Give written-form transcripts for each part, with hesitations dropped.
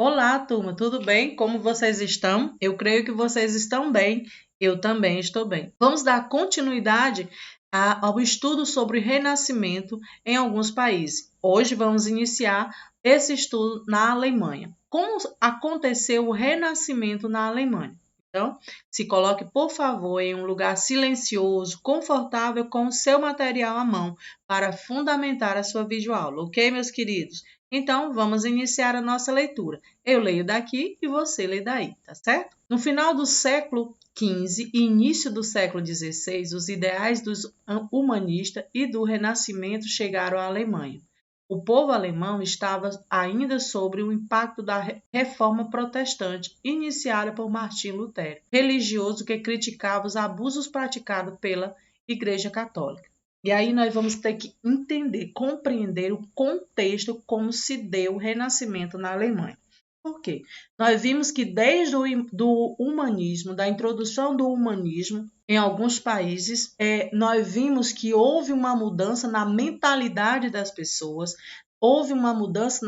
Olá, turma, tudo bem? Como vocês estão? Eu creio que vocês estão bem. Eu também estou bem. Vamos dar continuidade ao estudo sobre Renascimento em alguns países. Hoje vamos iniciar esse estudo na Alemanha. Como aconteceu o Renascimento na Alemanha? Então, se coloque, por favor, em um lugar silencioso, confortável, com o seu material à mão, para fundamentar a sua videoaula, ok, meus queridos? Então, vamos iniciar a nossa leitura. Eu leio daqui e você lê daí, tá certo? No final do século XV e início do século XVI, os ideais dos humanistas e do Renascimento chegaram à Alemanha. O povo alemão estava ainda sob o impacto da reforma protestante iniciada por Martim Lutero, religioso que criticava os abusos praticados pela Igreja Católica. E aí nós vamos ter que entender, compreender o contexto como se deu o Renascimento na Alemanha. Por quê? Nós vimos que desde do humanismo, da introdução do humanismo em alguns países, nós vimos que houve uma mudança na mentalidade das pessoas, houve uma mudança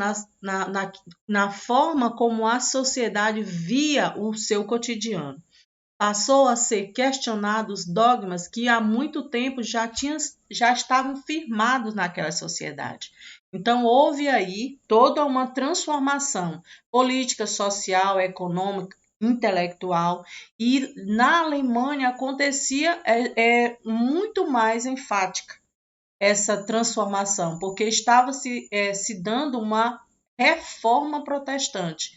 na forma como a sociedade via o seu cotidiano. Passou a ser questionados dogmas que há muito tempo já estavam firmados naquela sociedade. Então, houve aí toda uma transformação política, social, econômica, intelectual, e na Alemanha acontecia muito mais enfática essa transformação, porque estava se dando uma reforma protestante,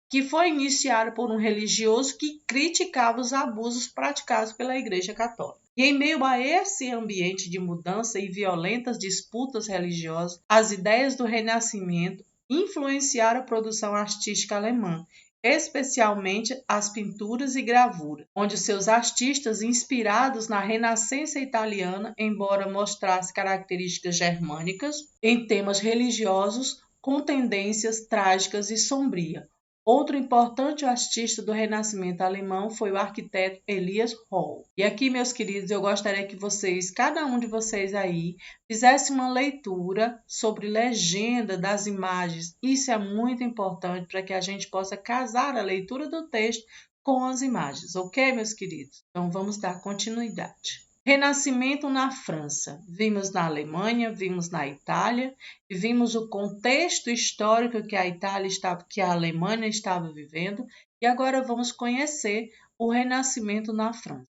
que foi iniciada por um religioso que criticava os abusos praticados pela Igreja Católica. E em meio a esse ambiente de mudança e violentas disputas religiosas, as ideias do Renascimento influenciaram a produção artística alemã, especialmente as pinturas e gravuras, onde seus artistas, inspirados na Renascença italiana, embora mostrassem características germânicas, em temas religiosos, com tendências trágicas e sombrias. Outro importante artista do Renascimento alemão foi o arquiteto Elias Hall. E aqui, meus queridos, eu gostaria que vocês, cada um de vocês aí, fizesse uma leitura sobre legenda das imagens. Isso é muito importante para que a gente possa casar a leitura do texto com as imagens, ok, meus queridos? Então, vamos dar continuidade. Renascimento na França. Vimos na Alemanha, vimos na Itália, e vimos o contexto histórico que a Alemanha estava vivendo, e agora vamos conhecer o Renascimento na França.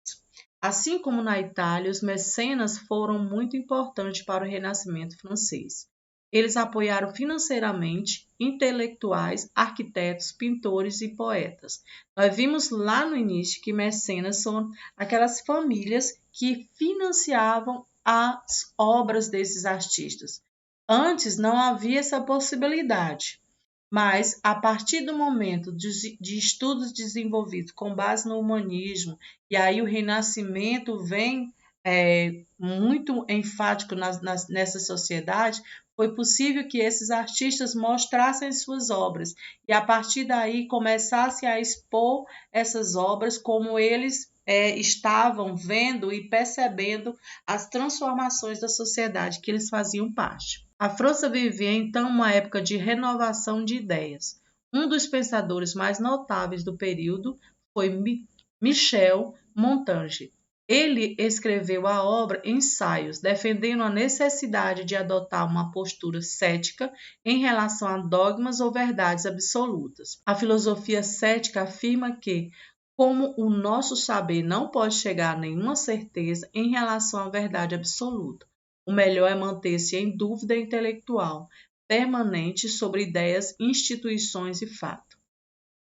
Assim como na Itália, os mecenas foram muito importantes para o Renascimento francês. Eles apoiaram financeiramente intelectuais, arquitetos, pintores e poetas. Nós vimos lá no início que mecenas são aquelas famílias que financiavam as obras desses artistas. Antes não havia essa possibilidade, mas a partir do momento de estudos desenvolvidos com base no humanismo, e aí o Renascimento vem muito enfático nessa sociedade, foi possível que esses artistas mostrassem suas obras e a partir daí começassem a expor essas obras como eles estavam vendo e percebendo as transformações da sociedade que eles faziam parte. A França vivia então uma época de renovação de ideias. Um dos pensadores mais notáveis do período foi Michel Montaigne. Ele escreveu a obra Ensaios, defendendo a necessidade de adotar uma postura cética em relação a dogmas ou verdades absolutas. A filosofia cética afirma que, como o nosso saber não pode chegar a nenhuma certeza em relação à verdade absoluta, o melhor é manter-se em dúvida intelectual permanente sobre ideias, instituições e fatos.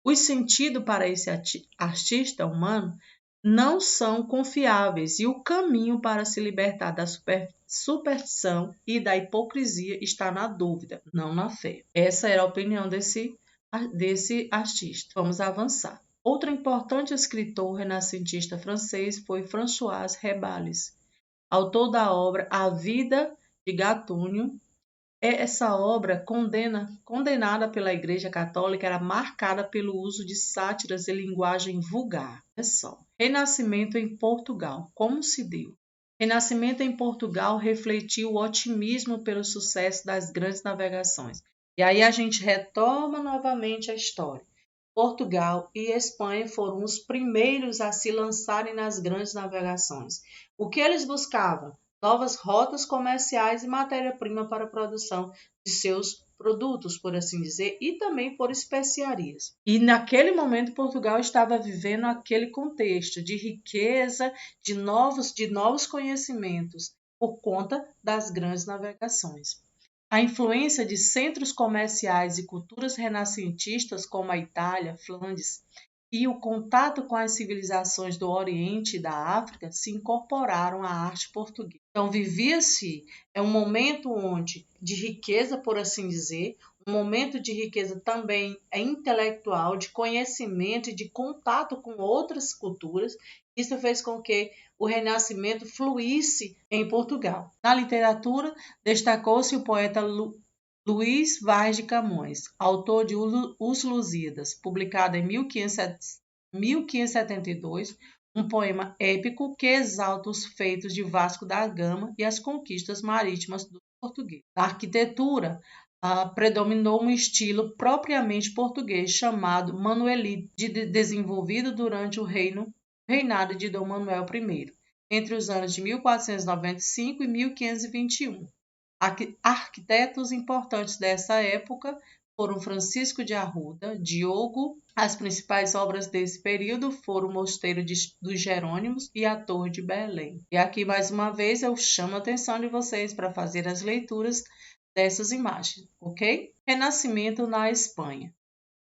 Os sentidos para esse artista humano não são confiáveis e o caminho para se libertar da superstição e da hipocrisia está na dúvida, não na fé. Essa era a opinião desse artista. Vamos avançar. Outro importante escritor renascentista francês foi François Rabelais, autor da obra A Vida de Gatuno. Essa obra, condenada pela Igreja Católica, era marcada pelo uso de sátiras e linguagem vulgar. É só. Renascimento em Portugal. Como se deu? Renascimento em Portugal refletiu o otimismo pelo sucesso das grandes navegações. E aí a gente retoma novamente a história. Portugal e Espanha foram os primeiros a se lançarem nas grandes navegações. O que eles buscavam? Novas rotas comerciais e matéria-prima para a produção de seus produtos, por assim dizer, e também por especiarias. E naquele momento Portugal estava vivendo aquele contexto de riqueza, de novos conhecimentos, por conta das grandes navegações. A influência de centros comerciais e culturas renascentistas como a Itália, Flandres, e o contato com as civilizações do Oriente e da África se incorporaram à arte portuguesa. Então, vivia-se um momento onde de riqueza, por assim dizer, um momento de riqueza também intelectual, de conhecimento e de contato com outras culturas. Isso fez com que o Renascimento fluísse em Portugal. Na literatura, destacou-se o poeta Luís Vaz de Camões, autor de Os Lusíadas, publicado em 1572, um poema épico que exalta os feitos de Vasco da Gama e as conquistas marítimas dos portugueses. Na arquitetura, predominou um estilo propriamente português chamado manuelito, desenvolvido durante o reinado de Dom Manuel I, entre os anos de 1495 e 1521. Arquitetos importantes dessa época foram Francisco de Arruda, Diogo. As principais obras desse período foram o Mosteiro dos Jerônimos e a Torre de Belém. E aqui, mais uma vez, eu chamo a atenção de vocês para fazer as leituras dessas imagens, ok? Renascimento na Espanha.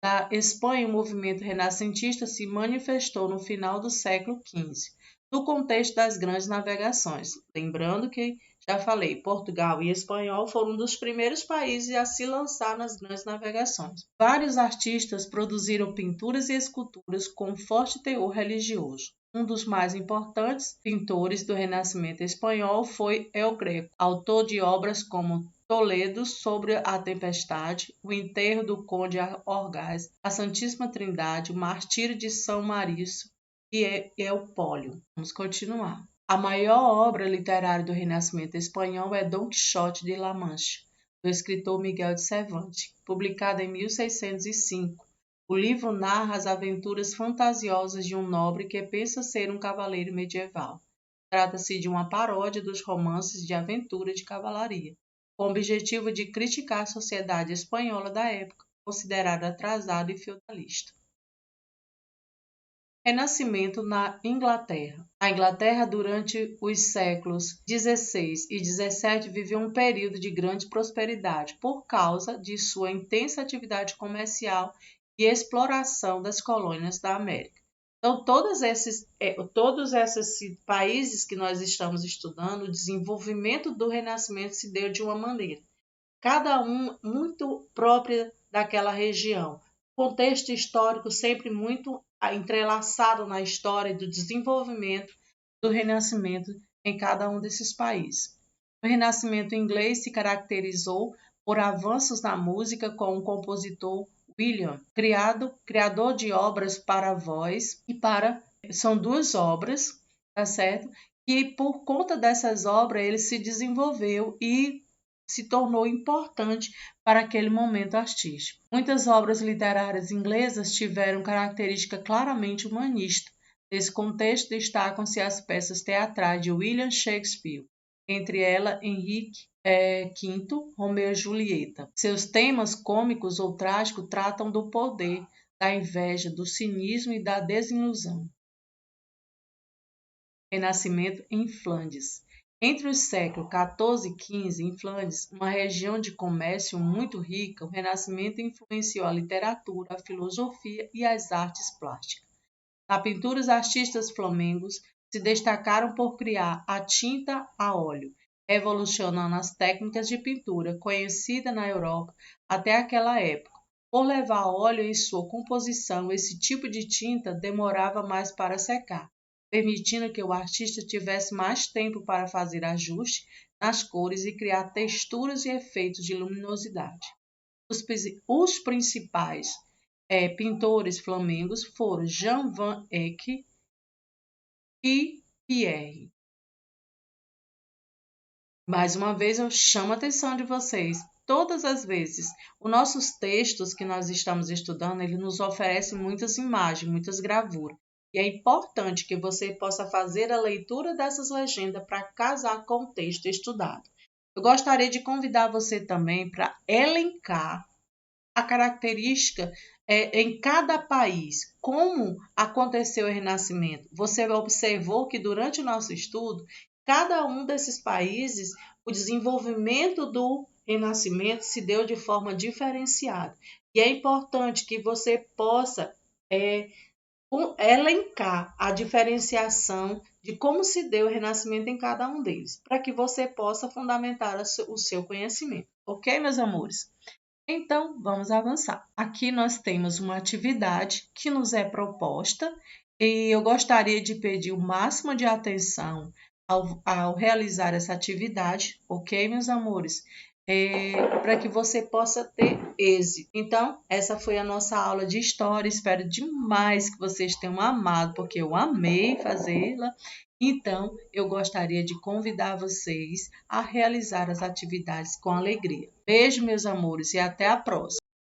Na Espanha, o movimento renascentista se manifestou no final do século XV, no contexto das grandes navegações. Lembrando que, já falei, Portugal e Espanhol foram um dos primeiros países a se lançar nas grandes navegações. Vários artistas produziram pinturas e esculturas com forte teor religioso. Um dos mais importantes pintores do Renascimento espanhol foi El Greco, autor de obras como Toledo sobre a Tempestade, o enterro do Conde Orgaz, a Santíssima Trindade, o martírio de São Marício e Eupólio. Vamos continuar. A maior obra literária do Renascimento espanhol é Dom Quixote de La Mancha, do escritor Miguel de Cervantes, publicado em 1605. O livro narra as aventuras fantasiosas de um nobre que pensa ser um cavaleiro medieval. Trata-se de uma paródia dos romances de aventura e de cavalaria, com o objetivo de criticar a sociedade espanhola da época, considerada atrasada e feudalista. Renascimento na Inglaterra. A Inglaterra, durante os séculos XVI e XVII, viveu um período de grande prosperidade por causa de sua intensa atividade comercial e exploração das colônias da América. Então, todos esses países que nós estamos estudando, o desenvolvimento do Renascimento se deu de uma maneira, cada um muito própria daquela região. Contexto histórico sempre muito entrelaçado na história do desenvolvimento do Renascimento em cada um desses países. O Renascimento inglês se caracterizou por avanços na música com o compositor William, criador de obras para voz e para... São duas obras, tá certo? E por conta dessas obras ele se desenvolveu e se tornou importante para aquele momento artístico. Muitas obras literárias inglesas tiveram característica claramente humanista. Nesse contexto destacam-se as peças teatrais de William Shakespeare, entre elas Henrique V, Romeu e Julieta. Seus temas cômicos ou trágicos tratam do poder, da inveja, do cinismo e da desilusão. Renascimento em Flandres. Entre os séculos XIV e XV, em Flandres, uma região de comércio muito rica, o Renascimento influenciou a literatura, a filosofia e as artes plásticas. Na pintura, os artistas flamengos se destacaram por criar a tinta a óleo, revolucionando as técnicas de pintura conhecidas na Europa até aquela época. Por levar óleo em sua composição, esse tipo de tinta demorava mais para secar, permitindo que o artista tivesse mais tempo para fazer ajustes nas cores e criar texturas e efeitos de luminosidade. Os principais pintores flamengos foram Jan van Eyck e Pierre. Mais uma vez eu chamo a atenção de vocês todas as vezes. Os nossos textos que nós estamos estudando, ele nos oferece muitas imagens, muitas gravuras. E é importante que você possa fazer a leitura dessas legendas para casar com o texto estudado. Eu gostaria de convidar você também para elencar a característica em cada país, como aconteceu o Renascimento. Você observou que durante o nosso estudo, cada um desses países, o desenvolvimento do Renascimento se deu de forma diferenciada. E é importante que você possa elencar a diferenciação de como se deu o Renascimento em cada um deles, para que você possa fundamentar o seu conhecimento. Ok, meus amores? Então, vamos avançar. Aqui nós temos uma atividade que nos é proposta e eu gostaria de pedir o máximo de atenção ao realizar essa atividade, ok, meus amores? Para que você possa ter êxito. Então, essa foi a nossa aula de história. Espero demais que vocês tenham amado, porque eu amei fazê-la. Então, eu gostaria de convidar vocês a realizar as atividades com alegria. Beijo, meus amores, e até a próxima.